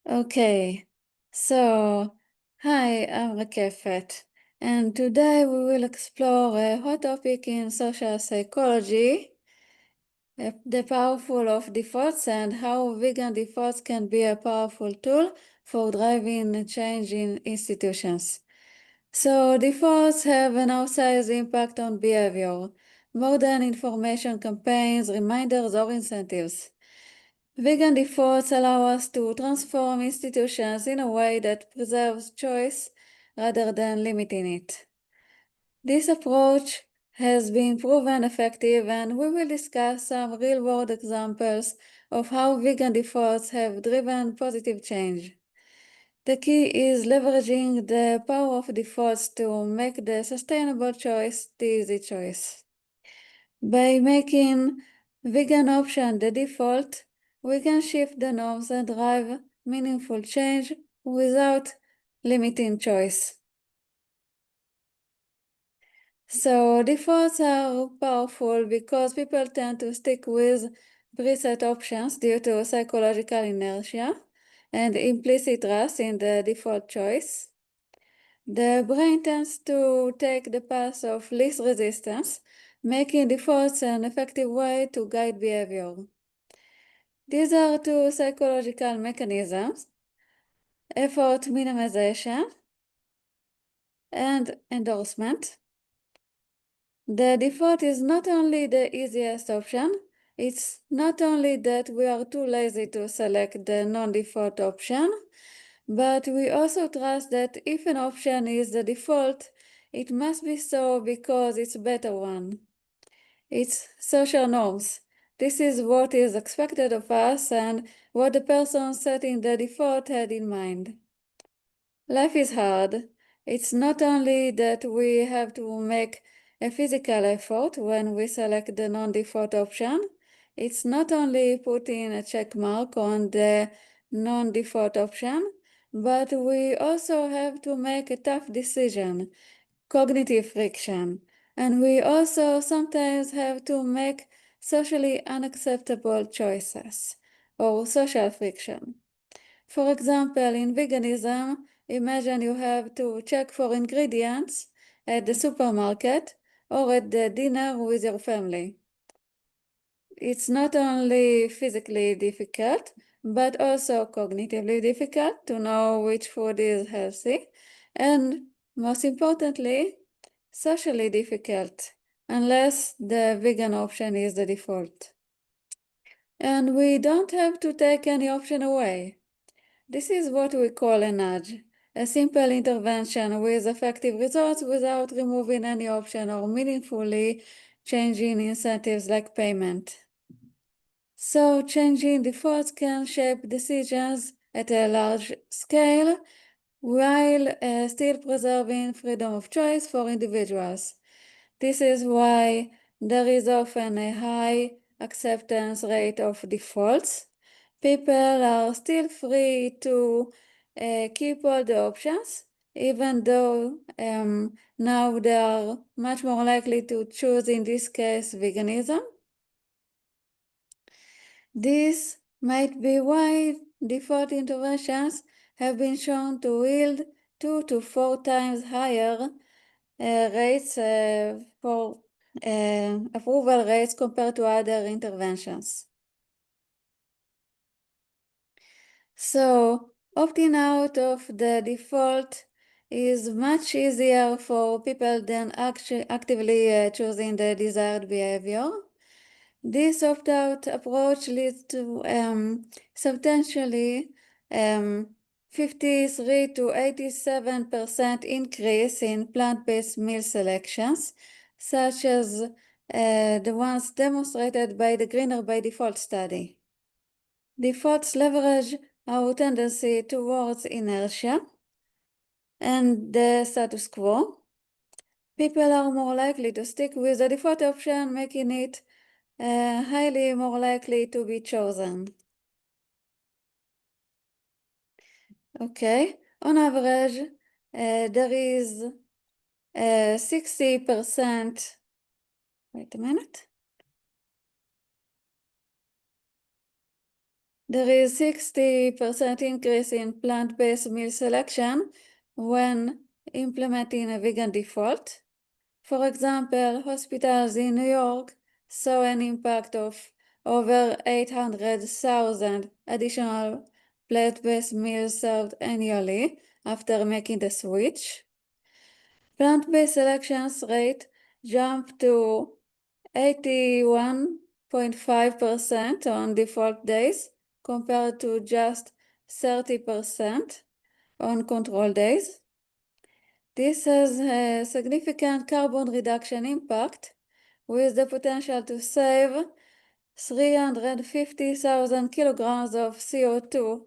Okay, so hi, I'm Rakefet, and today we will explore a hot topic in social psychology, the powerful of defaults and how vegan defaults can be a powerful tool for driving change in institutions. So defaults have an outsized impact on behavior, more than information campaigns, reminders, or incentives. Vegan defaults allow us to transform institutions in a way that preserves choice rather than limiting it. This approach has been proven effective, and we will discuss some real-world examples of how vegan defaults have driven positive change. The key is leveraging the power of defaults to make the sustainable choice the easy choice. By making vegan option the default, we can shift the norms and drive meaningful change without limiting choice. So defaults are powerful because people tend to stick with preset options due to psychological inertia and implicit trust in the default choice. The brain tends to take the path of least resistance, making defaults an effective way to guide behavior. These are two psychological mechanisms: effort minimization and endorsement. The default is not only the easiest option, it's not only that we are too lazy to select the non-default option, but we also trust that if an option is the default, it must be so because it's a better one. It's social norms. This is what is expected of us and what the person setting the default had in mind. Life is hard. It's not only that we have to make a physical effort when we select the non-default option, it's not only putting a check mark on the non-default option, but we also have to make a tough decision, cognitive friction, and we also sometimes have to make socially unacceptable choices or social friction. For example, in veganism, imagine you have to check for ingredients at the supermarket or at the dinner with your family. It's not only physically difficult, but also cognitively difficult to know which food is healthy, and most importantly, socially difficult, unless the vegan option is the default. And we don't have to take any option away. This is what we call a nudge, a simple intervention with effective results without removing any option or meaningfully changing incentives like payment. So changing defaults can shape decisions at a large scale while still preserving freedom of choice for individuals. This is why there is often a high acceptance rate of defaults. People are still free to keep all the options, even though now they are much more likely to choose, in this case, veganism. This might be why default interventions have been shown to yield 2 to 4 times higher rates for approval rates compared to other interventions. So opting out of the default is much easier for people than actively choosing the desired behavior. This opt-out approach leads to substantially 53 to 87% increase in plant-based meal selections, such as the ones demonstrated by the Greener by Default study. Defaults leverage our tendency towards inertia and the status quo. People are more likely to stick with the default option, making it highly more likely to be chosen. Okay, on average, there is 60%, wait a minute. There is 60% increase in plant-based meal selection when implementing a vegan default. For example, hospitals in New York saw an impact of over 800,000 additional plant-based meals served annually after making the switch. Plant-based selections rate jumped to 81.5% on default days compared to just 30% on control days. This has a significant carbon reduction impact with the potential to save 350,000 kilograms of CO2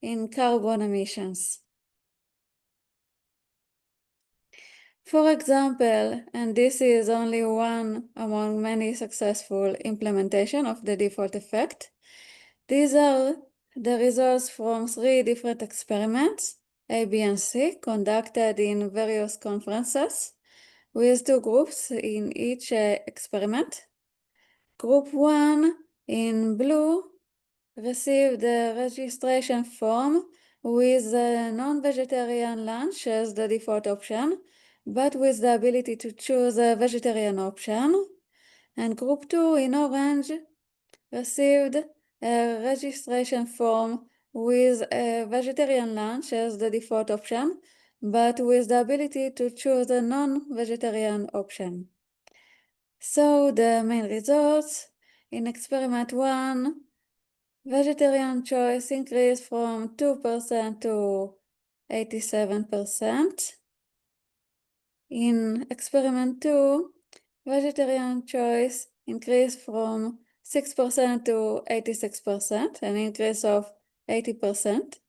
in carbon emissions. For example, and this is only one among many successful implementation of the default effect, these are the results from 3 different experiments, A, B, and C, conducted in various conferences, with 2 groups in each experiment. Group 1 in blue received a registration form with a non-vegetarian lunch as the default option, but with the ability to choose a vegetarian option. And Group 2 in orange received a registration form with a vegetarian lunch as the default option, but with the ability to choose a non-vegetarian option. So the main results in experiment 1, vegetarian choice increased from 2% to 87%. In experiment 2, vegetarian choice increased from 6% to 86%, an increase of 80%.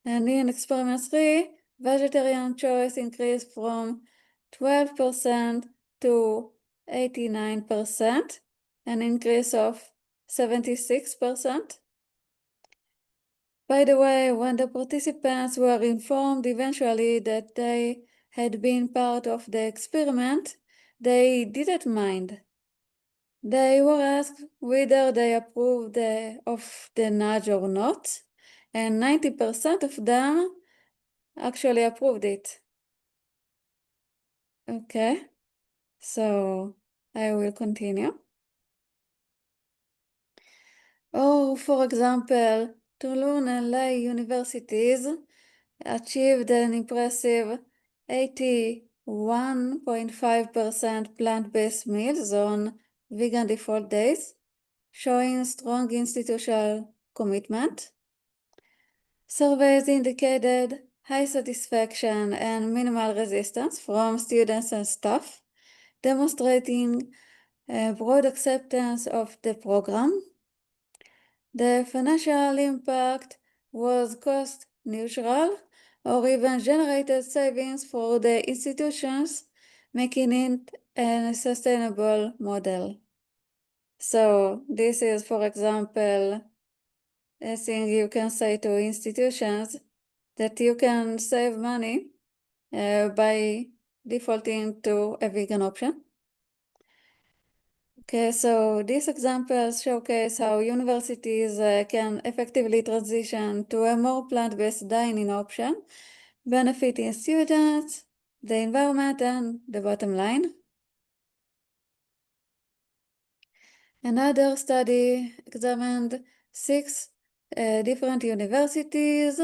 And in experiment 3, vegetarian choice increased from 12% to 89%, an increase of 76%. By the way, when the participants were informed eventually that they had been part of the experiment, they didn't mind. They were asked whether they approved of the nudge or not, and 90% of them actually approved it. Okay, so I will continue. Or, for example, Toulon and Lay universities achieved an impressive 81.5% plant-based meals on vegan default days, showing strong institutional commitment. Surveys indicated high satisfaction and minimal resistance from students and staff, demonstrating broad acceptance of the program. The financial impact was cost neutral or even generated savings for the institutions, making it a sustainable model. So this is, for example, a thing you can say to institutions, that you can save money by defaulting to a vegan option. Okay, so these examples showcase how universities can effectively transition to a more plant-based dining option, benefiting students, the environment, and the bottom line. Another study examined 6 different universities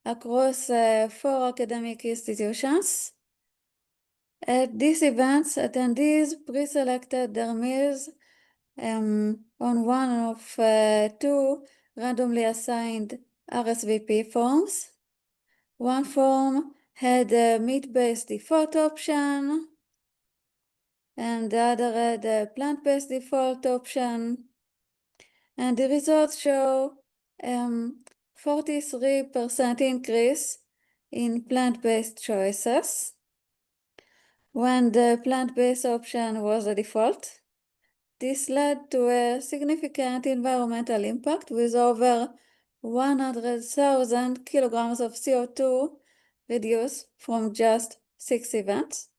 across 4 academic institutions. At these events, attendees pre-selected their meals on one of 2 randomly assigned RSVP forms. One form had a meat-based default option, and the other had a plant-based default option. And the results show 43% increase in plant-based choices when the plant-based option was the default. This led to a significant environmental impact with over 100,000 kilograms of CO2 reduced from just 6 events.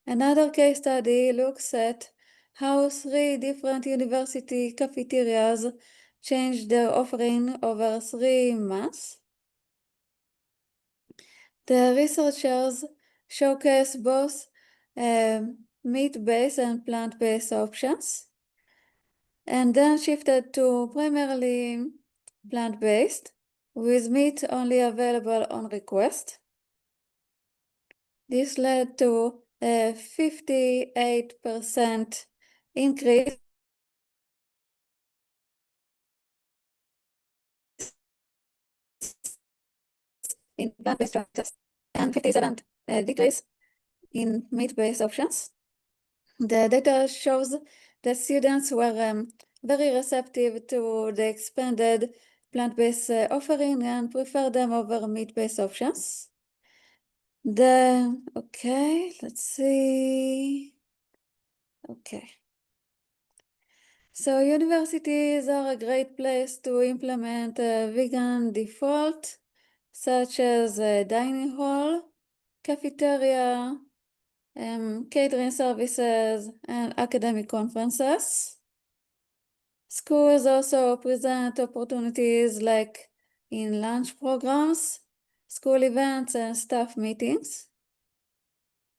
Another case study looks at how 3 different university cafeterias changed their offering over 3 months. The researchers showcase both meat-based and plant-based options, and then shifted to primarily plant-based, with meat only available on request. This led to a 58% increase in plant-based choices and 57% decrease in meat-based options. The data shows that students were very receptive to the expanded plant-based offering and prefer them over meat-based options. Let's see. Okay. So universities are a great place to implement a vegan default, such as a dining hall, cafeteria, catering services, and academic conferences. Schools also present opportunities like in lunch programs, school events, and staff meetings.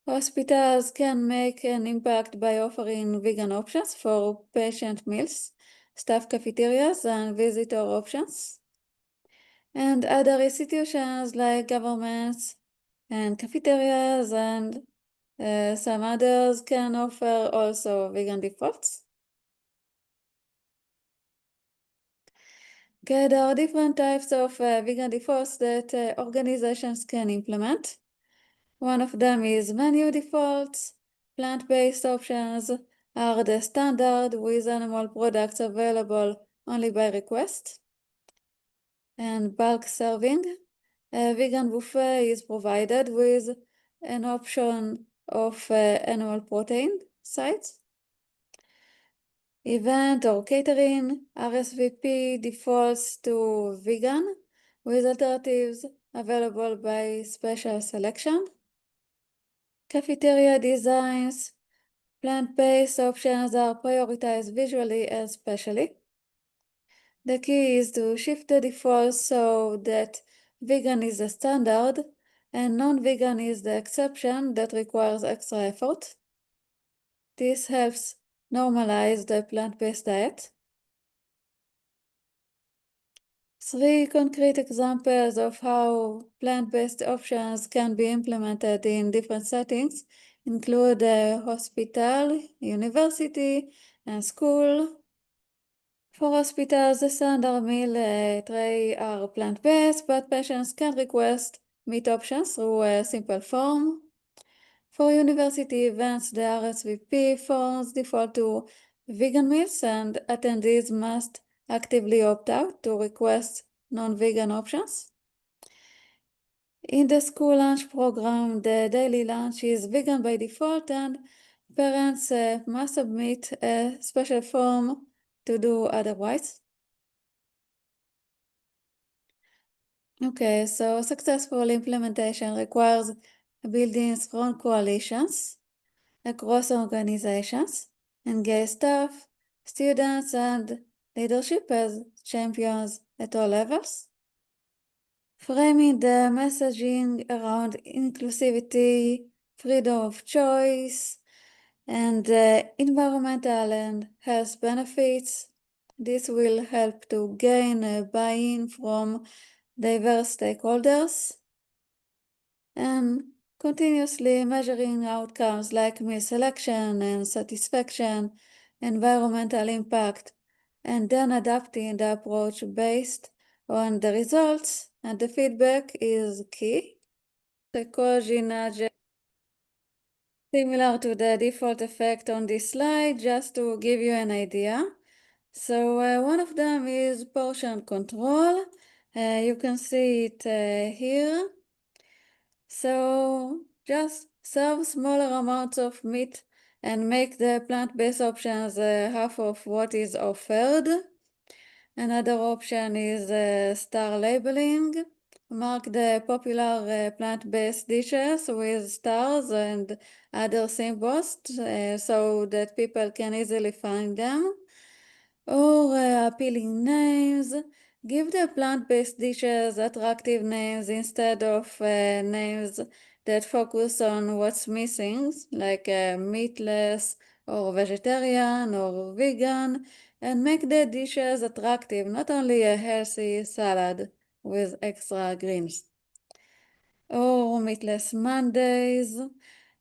Hospitals can make an impact by offering vegan options for patient meals, staff cafeterias, and visitor options. And other institutions like governments and cafeterias and some others can offer also vegan defaults. Okay, there are different types of vegan defaults that organizations can implement. One of them is menu defaults. Plant-based options are the standard with animal products available only by request. And bulk serving. A vegan buffet is provided with an option of animal protein sites. Event or catering, RSVP defaults to vegan with alternatives available by special selection. Cafeteria designs, plant-based options are prioritized visually and spatially. The key is to shift the default so that vegan is the standard and non-vegan is the exception that requires extra effort. This helps normalize the plant-based diet. 3 concrete examples of how plant-based options can be implemented in different settings include a hospital, university, and school. For hospitals, the standard meal tray are plant-based, but patients can request meat options through a simple form. For university events, the RSVP forms default to vegan meals, and attendees must actively opt out to request non-vegan options. In the school lunch program, the daily lunch is vegan by default, and parents must submit a special form to do otherwise. Okay, so successful implementation requires building strong coalitions across organizations, engage staff, students, and leadership as champions at all levels. Framing the messaging around inclusivity, freedom of choice, and environmental and health benefits. This will help to gain buy-in from diverse stakeholders, and continuously measuring outcomes like meal selection and satisfaction, environmental impact, and then adapting the approach based on the results and the feedback is key. Psychology nudge, similar to the default effect on this slide, just to give you an idea. So one of them is portion control. You can see it here. So just serve smaller amounts of meat and make the plant-based options half of what is offered. Another option is star labeling. mark the popular plant-based dishes with stars and other symbols so that people can easily find them. Or appealing names. Give the plant-based dishes attractive names instead of names that focus on what's missing, like meatless or vegetarian or vegan, and make the dishes attractive, not only a healthy salad with extra greens. Or meatless Mondays.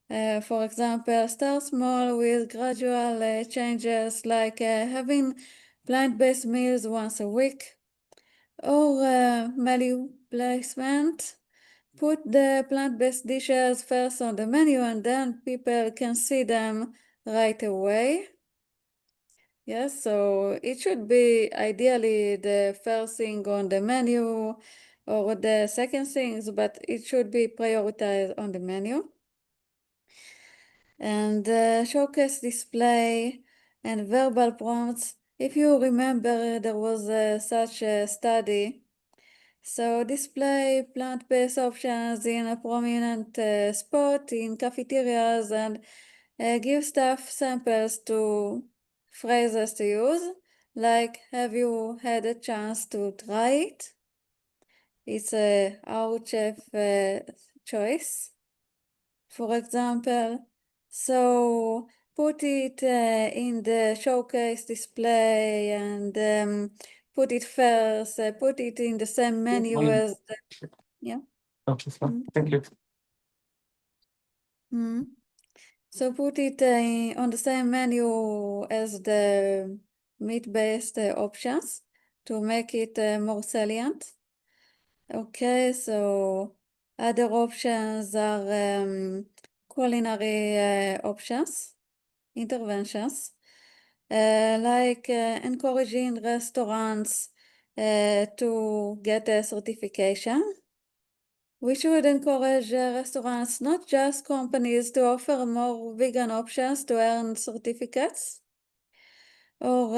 For example, start small with gradual changes like having plant-based meals once a week. Or menu placement. Put the plant-based dishes first on the menu and then people can see them right away. Yes, so it should be ideally the first thing on the menu or the second things, but it should be prioritized on the menu. And showcase display and verbal prompts. If you remember, there was such a study. So display plant-based options in a prominent spot in cafeterias and give staff samples to phrases to use, like have you had a chance to try it? It's our chef choice, for example. So put it in the showcase display and put it first, put it in the same menu as the, yeah. Okay, so thank you. Mm. So put it on the same menu as the meat-based options to make it more salient. Okay, so other options are culinary options, interventions, like encouraging restaurants to get a certification. We should encourage restaurants, not just companies, to offer more vegan options to earn certificates or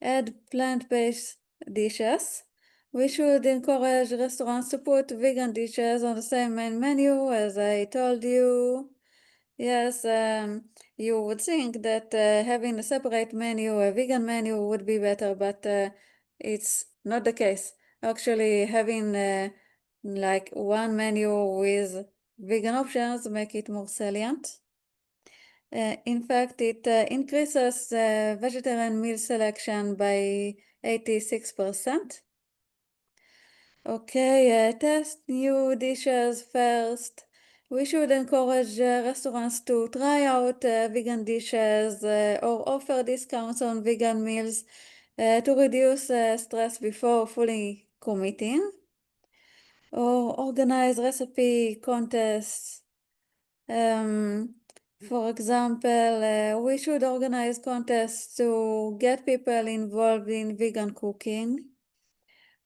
add plant-based dishes. We should encourage restaurants to put vegan dishes on the same main menu, as I told you. Yes, you would think that having a separate menu, a vegan menu, would be better, but it's not the case. Actually, having like one menu with vegan options make it more salient. In fact, it increases vegetarian meal selection by 86%. Okay, test new dishes first. We should encourage restaurants to try out vegan dishes or offer discounts on vegan meals to reduce stress before fully committing. Or organize recipe contests. For example, we should organize contests to get people involved in vegan cooking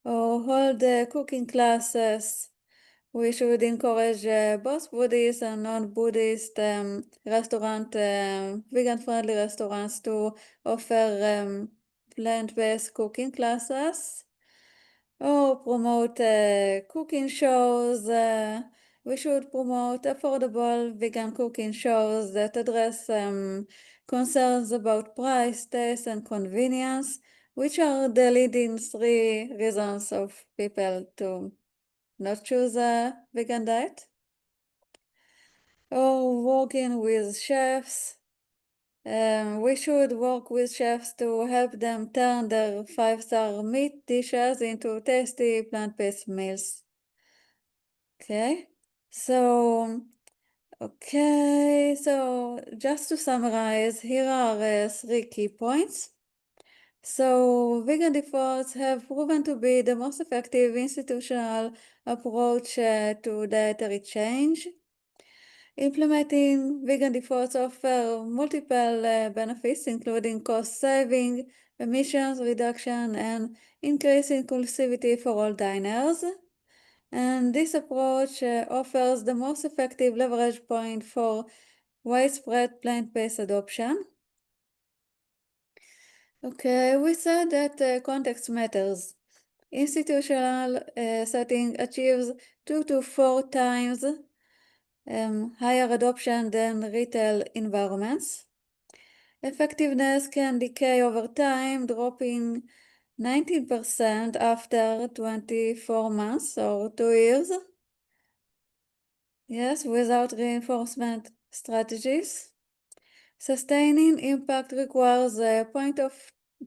or hold cooking classes. We should encourage both Buddhist and non-Buddhist vegan-friendly restaurants to offer plant-based cooking classes or promote cooking shows. We should promote affordable vegan cooking shows that address concerns about price, taste, and convenience, which are the leading three reasons of people to not choose a vegan diet. Or working with chefs. We should work with chefs to help them turn their 5-star meat dishes into tasty plant-based meals. Okay, so just to summarize, here are 3 key points. So vegan defaults have proven to be the most effective institutional approach to dietary change. Implementing vegan defaults offer multiple benefits, including cost saving, emissions reduction, and increased inclusivity for all diners. And this approach offers the most effective leverage point for widespread plant-based adoption. Okay, we said that context matters. Institutional setting achieves 2 to 4 times higher adoption than retail environments. Effectiveness can decay over time, dropping 19% after 24 months or 2 years. Yes, without reinforcement strategies. Sustaining impact requires a point of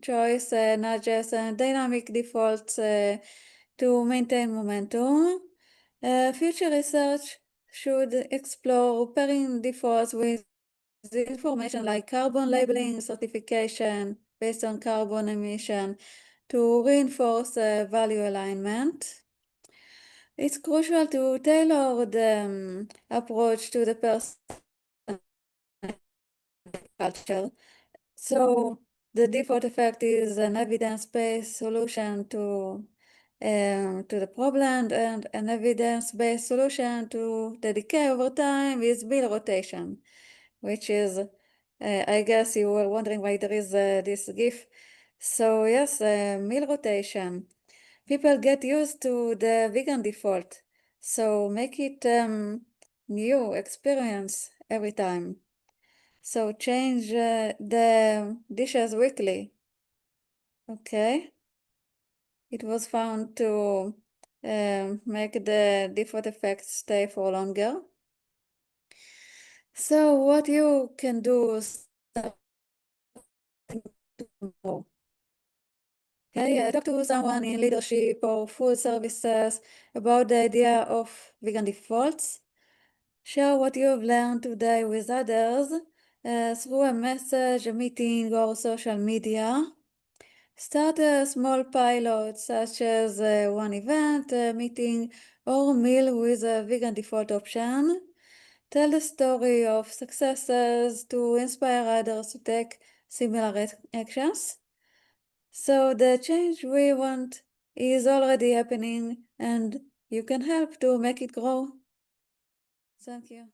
choice nudges and dynamic defaults to maintain momentum. Future research should explore pairing defaults with information like carbon labeling certification based on carbon emission to reinforce value alignment. It's crucial to tailor the approach to the person culture. So the default effect is an evidence-based solution to the problem, and an evidence-based solution to the decay over time is meal rotation, which is, I guess you were wondering why there is this GIF. So yes, meal rotation. People get used to the vegan default, so make it new experience every time. So change the dishes weekly. Okay. It was found to make the default effect stay for longer. So what you can do starting tomorrow. Okay, talk to someone in leadership or food services about the idea of vegan defaults. Share what you've learned today with others through a message, a meeting, or social media. Start a small pilot, such as one event, a meeting, or meal with a vegan default option. Tell the story of successes to inspire others to take similar actions. So the change we want is already happening, and you can help to make it grow. Thank you.